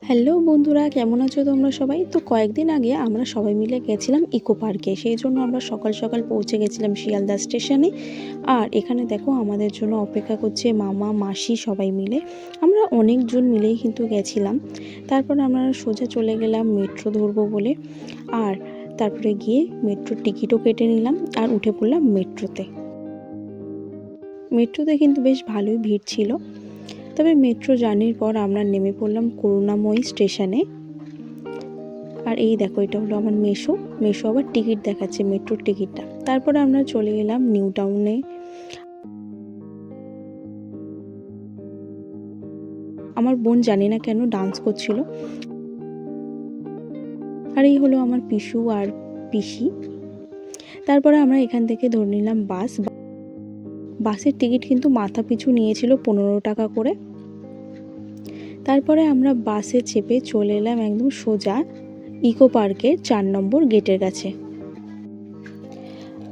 Hello বন্ধুরা, কেমন আছো তোমরা সবাই? তো কয়েকদিন আগে আমরা সবাই মিলে গেছিলাম ইকো পার্কে। সেই জন্য আমরা সকাল সকাল পৌঁছে গেছিলাম শিয়ালদা স্টেশনে। আর এখানে দেখো আমাদের জন্য অপেক্ষা করছে মামা মাসি সবাই মিলে। আমরা অনেকজন মিলেই কিন্তু গেছিলাম। তারপর আমরা সোজা চলে গেলাম মেট্রো ধরবো বলে। আর তারপরে গিয়ে মেট্রোর টিকিটও কেটে নিলাম আর উঠে পড়লাম মেট্রোতে। মেট্রোতে কিন্তু বেশ ভালোই ভিড় ছিল। তবে মেট্রো জার্নির পর আমরা নেমে পড়লাম করুণাময়ী স্টেশনে। আর এই দেখো, এটা হলো আমার মেসো আবার টিকিট দেখাচ্ছে, মেট্রোর টিকিটটা। তারপরে আমরা চলে গেলাম নিউ টাউনে। আমার বোন জানি না কেন ডান্স করছিল। আর এই হলো আমার পিসু আর পিসি। তারপরে আমরা এখান থেকে ধরে নিলাম বাসের টিকিট কিন্তু মাথা পিছু নিয়েছিল 15 টাকা করে। তারপরে আমরা বাসে চেপে চলে এলাম একদম সোজা ইকো পার্কের 4 নম্বর গেটের কাছে।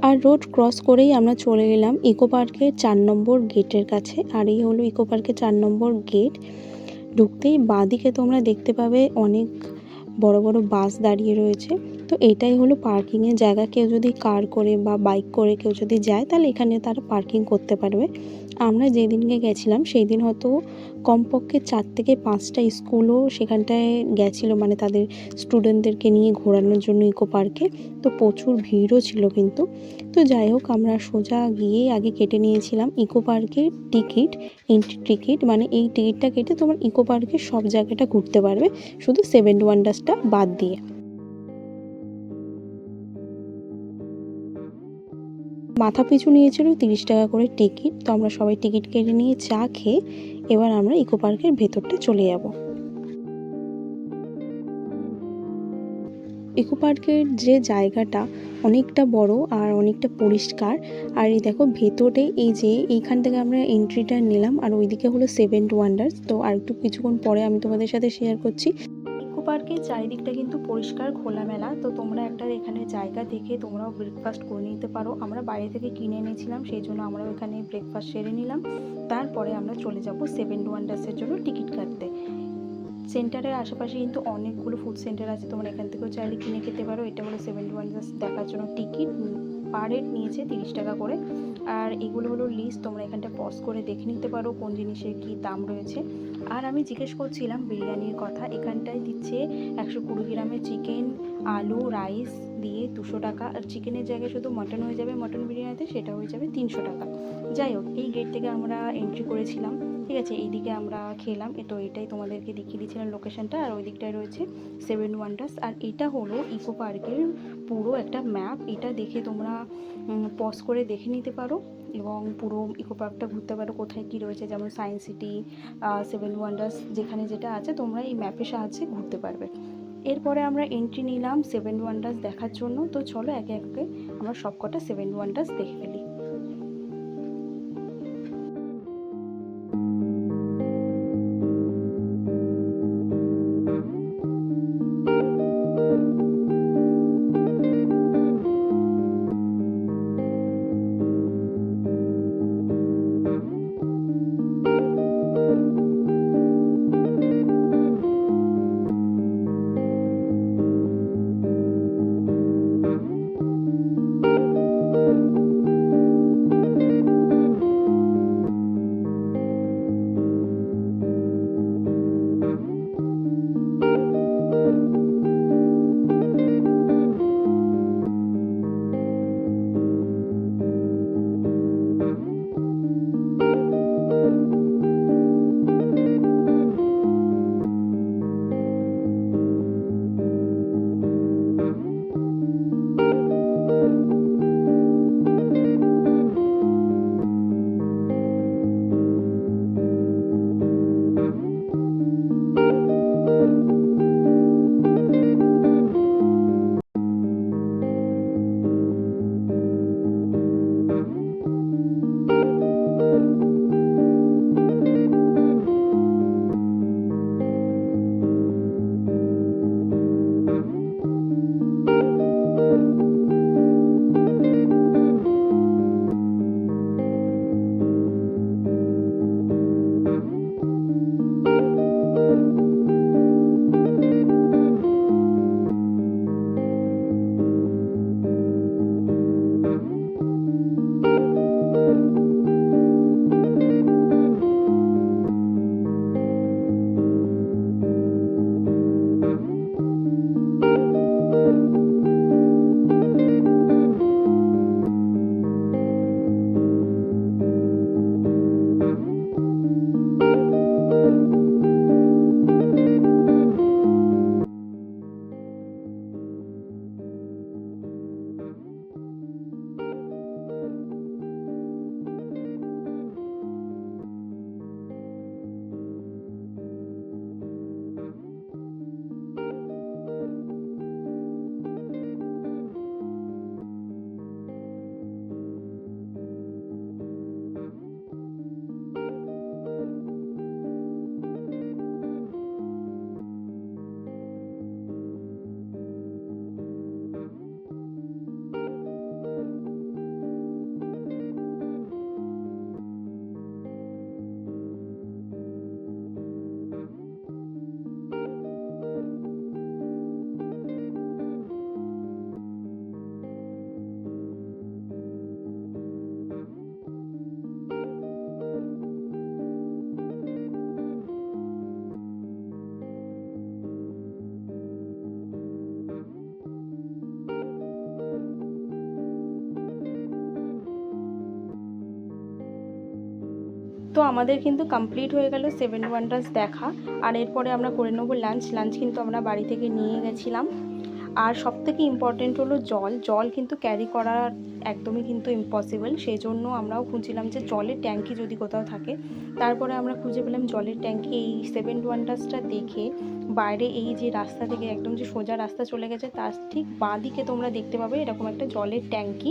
আর রোড ক্রস করেই আমরা চলে গেলাম ইকো পার্কের 4 নম্বর গেটের কাছে। আর এই হলো ইকো পার্কের 4 নম্বর গেট। ঢুকতেই বাঁদিকে তোমরা দেখতে পাবে অনেক বড় বড় বাস দাঁড়িয়ে রয়েছে। তো এটাই হলো পার্কিংয়ের জায়গা। কেউ যদি কার করে বা বাইক করে কেউ যদি যায়, তাহলে এখানে তারা পার্কিং করতে পারবে। আমরা যেদিনকে গেছিলাম সেই দিন হয়তো কমপক্ষে 4 থেকে 5টা স্কুলও সেখানটায় গেছিলো, মানে তাদের স্টুডেন্টদেরকে নিয়ে ঘোরানোর জন্য ইকো পার্কে। তো প্রচুর ভিড়ও ছিল কিন্তু। তো যাই হোক, আমরা সোজা গিয়ে আগে কেটে নিয়েছিলাম ইকো পার্কের টিকিট, এন্ট্রি টিকিট। মানে এই টিকিটটা কেটে তোমার ইকো পার্কের সব জায়গাটা ঘুরতে পারবে, শুধু সেভেন ওয়ান্ডার্সটা বাদ দিয়ে। মাথা পিছু নিয়েছিল 30 টাকা করে টিকিট। তো আমরা সবাই টিকিট কেটে নিয়ে চা খেয়ে এবার আমরা ইকো পার্কের ভেতরটা চলে যাব। ইকো পার্কের যে জায়গাটা অনেকটা বড় আর অনেকটা পরিষ্কার। আর এই দেখো ভেতরে এই যে এইখান থেকে আমরা এন্ট্রিটা নিলাম, আর ওইদিকে হলো সেভেন ওয়ান্ডার্স। তো আর একটু কিছুক্ষণ পরে আমি তোমাদের সাথে শেয়ার করছি। ইকো পার্কের চারিদিকটা কিন্তু পরিষ্কার খোলামেলা। তো তোমরা একটা এখানে জায়গা দেখে তোমরাও ব্রেকফাস্ট করে নিতে পারো। আমরা বাইরে থেকে কিনে এনেছিলাম, সেই জন্য আমরা ওখানে ব্রেকফাস্ট সেরে নিলাম। তারপরে আমরা চলে যাব সেভেন ওয়ান্ডার্সের জন্য টিকিট কাটতে। সেন্টারের আশেপাশে কিন্তু অনেকগুলো ফুড সেন্টার আছে, তোমরা এখান থেকেও চাইলে কিনে খেতে পারো। এটা হলো সেভেন ওয়ান্ডার্স দেখার জন্য টিকিট পার হেড নিয়েছে 30 টাকা করে। আর এগুলো হলো লিস্ট, তোমরা এখানটা পজ করে দেখে নিতে পারো কোন জিনিসের কি দাম রয়েছে। আর আমি জিজ্ঞেস করছিলাম বিরিয়ানির কথা। এখানটায় দিচ্ছে 120 গ্রামের চিকেন, আলু, রাইস দিয়ে 200 টাকা। আর চিকেনের জায়গায় শুধু মটন হয়ে যাবে, মটন বিরিয়ানিতে সেটা হয়ে যাবে 300 টাকা। যাই হোক, এই গেট থেকে আমরা এন্ট্রি করেছিলাম। ঠিক আছে, এইদিকে আমরা খেলাম। তো এটাই তোমাদেরকে দেখিয়ে দিয়েছিলাম লোকেশনটা। আর ওই দিকটায় রয়েছে সেভেন ওয়ান্ডার্স। আর এটা হলো ইকো পার্কের পুরো একটা ম্যাপ। এটা দেখে তোমরা পজ করে দেখে নিতে পারো এবং পুরো ইকো পার্কটা ঘুরতে পারো, কোথায় কী রয়েছে। যেমন সায়েন্স সিটি, সেভেন ওয়ান্ডার্স, যেখানে যেটা আছে তোমরা এই ম্যাপের সাহায্যে ঘুরতে পারবে। এরপরে আমরা এন্ট্রি নিলাম সেভেন ওয়ান্ডার্স দেখার জন্য। তো চলো একে একে আমরা সবকটা সেভেন ওয়ান্ডার্স দেখে ফেলি। তো আমাদের কিন্তু কমপ্লিট হয়ে গেল সেভেন ওয়ান্ডার্স দেখা। আর এরপরে আমরা করে নেবো লাঞ্চ কিন্তু আমরা বাড়ি থেকে নিয়ে গেছিলাম। আর সবথেকে ইম্পর্টেন্ট হলো জল কিন্তু ক্যারি করা একদমই কিন্তু ইম্পসিবল। সেই জন্য আমরাও খুঁজছিলাম যে জলের ট্যাঙ্কি যদি কোথাও থাকে। তারপরে আমরা খুঁজে পেলাম জলের ট্যাঙ্কি। এই সেভেন ওয়ান্ডার্সটা দেখে বাইরে এই যে রাস্তা থেকে একদম যে সোজা রাস্তা চলে গেছে তার ঠিক বাঁ দিকে তোমরা দেখতে পাবে এরকম একটা জলের ট্যাঙ্কি।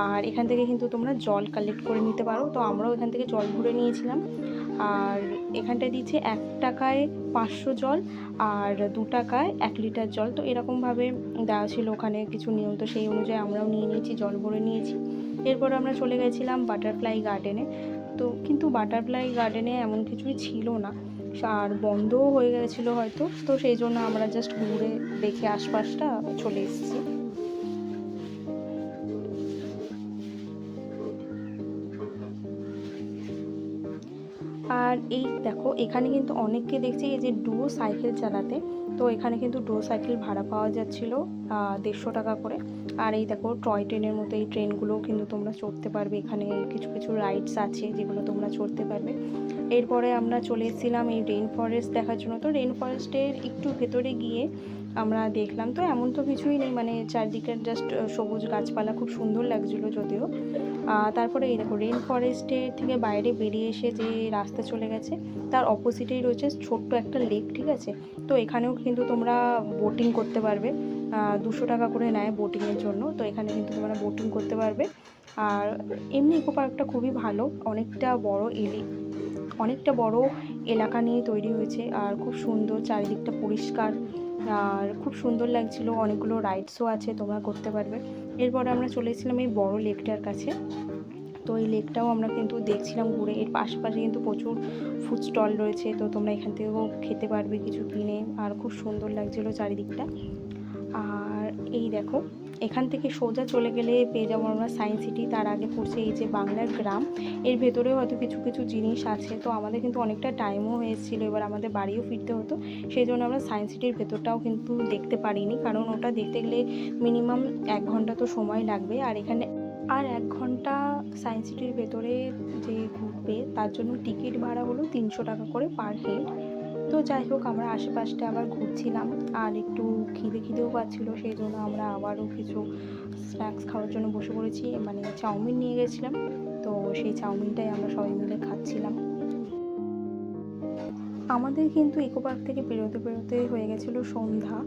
আর এখান থেকে কিন্তু তোমরা জল কালেক্ট করে নিতে পারো। তো আমরাও এখান থেকে জল ভরে নিয়েছিলাম। আর এখানটায় দিচ্ছে 1 টাকায় 500 জল আর 2 টাকায় 1 লিটার জল। তো এরকমভাবে দেওয়া ছিল ওখানে কিছু নিয়ম, তো সেই অনুযায়ী আমরাও নিয়ে নিয়েছি, জল ভরে নিয়েছি। এরপর আমরা চলে গেছিলাম বাটারফ্লাই গার্ডেনে। তো কিন্তু বাটারফ্লাই গার্ডেনে এমন কিছুই ছিল না, আর বন্ধও হয়ে গেছিলো হয়তো। তো সেই জন্য আমরা জাস্ট ঘুরে দেখে আশপাশটা চলে এসেছি। আর এই দেখো এখানে কিন্তু অনেককে দেখছি এই যে ডুয়ো সাইকেল চালাতে। তো এখানে কিন্তু ডুয়ো সাইকেল ভাড়া পাওয়া যাচ্ছিল 150 টাকা করে। আর এই দেখো টয় ট্রেনের মতো এই ট্রেনগুলোও কিন্তু তোমরা চড়তে পারবে। এখানে কিছু কিছু রাইডস আছে যেগুলো তোমরা চড়তে পারবে। এরপরে আমরা চলে এসেছিলাম এই রেন ফরেস্ট দেখার জন্য। তো রেন ফরেস্টের একটু ভেতরে গিয়ে আমরা দেখলাম তো এমন তো কিছুই নেই, মানে চারদিকে জাস্ট সবুজ গাছপালা, খুব সুন্দর লাগছিলো যদিও। তারপরে এই দেখো রেন ফরেস্টের থেকে বাইরে বেরিয়ে এসে যে রাস্তা চলে গেছে তার অপোজিটেই রয়েছে ছোট্ট একটা লেক, ঠিক আছে। তো এখানেও কিন্তু তোমরা বোটিং করতে পারবে। 200 টাকা করে নেয় বোটিংয়ের জন্য। তো এখানে কিন্তু তোমরা বোটিং করতে পারবে। আর এমনি ইকো পার্কটা খুবই ভালো, অনেকটা বড় এলাকা নিয়ে তৈরি হয়েছে। আর খুব সুন্দর, চারিদিকটা পরিষ্কার আর খুব সুন্দর লাগছিল। অনেকগুলো রাইডসও আছে, তোমরা করতে পারবে। এরপরে আমরা চলে এসেছিলাম এই বড় লেকটার কাছে। তো এই লেকটাও আমরা কিন্তু দেখছিলাম ঘুরে। এর পাশাপাশি কিন্তু প্রচুর ফুড স্টল রয়েছে, তো তোমরা এখান থেকেও খেতে পারবে কিছু কিনে। আর খুব সুন্দর লাগছিলো চারিদিকটা। আর এই দেখো এখান থেকে সোজা চলে গেলে পেয়ে যাবো আমরা সায়েন্স সিটি। তার আগে পড়ছে এই যে বাংলার গ্রাম। এর ভেতরেও হয়তো কিছু কিছু জিনিস আছে। তো আমাদের কিন্তু অনেকটা টাইমও হয়েছিল, এবার আমাদের বাড়িও ফিরতে হতো। সেই জন্য আমরা সায়েন্স সিটির ভেতরটাও কিন্তু দেখতে পারিনি, কারণ ওটা দেখতে গেলে মিনিমাম 1 ঘন্টা তো সময় লাগবে। আর 1 ঘন্টা সায়েন্স সিটির ভেতরে যে ঘুরবে তার জন্য টিকিট ভাড়া হলো 300 টাকা করে পার হেড। তো যাই হোক আমরা আশেপাশটা আবার ঘুরছিলাম আর একটু খিদেও পাচ্ছিলো, সেই জন্য আমরা আবারও কিছু স্ন্যাক্স খাওয়ার জন্য বসে পড়েছি। মানে চাউমিন নিয়ে গেছিলাম, তো সেই চাউমিনটাই আমরা সবাই মিলে খাচ্ছিলাম। আমাদের কিন্তু ইকো পার্ক থেকে বেরোতে হয়ে গেছিলো সন্ধ্যা।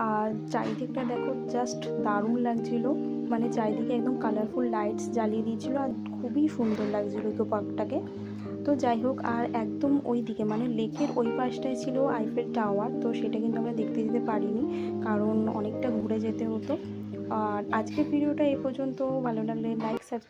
আর চারিদিকটা দেখো জাস্ট দারুণ লাগছিলো, মানে চারিদিকে একদম কালারফুল লাইটস জ্বালিয়ে দিয়েছিলো আর খুবই সুন্দর লাগছিলো ইকো পার্কটাকে। তো যাই হোক, আর একদম ওই দিকে মানে লেকের ওই পাশটায় ছিল আইফেল টাওয়ার। তো সেটা কিন্তু আমরা দেখতে যেতে পারিনি, কারণ অনেকটা ঘুরে যেতে হতো। আর আজকের ভিডিওটা এই পর্যন্ত। ভালো লাগলে লাইক, সাবস্ক্রাইব।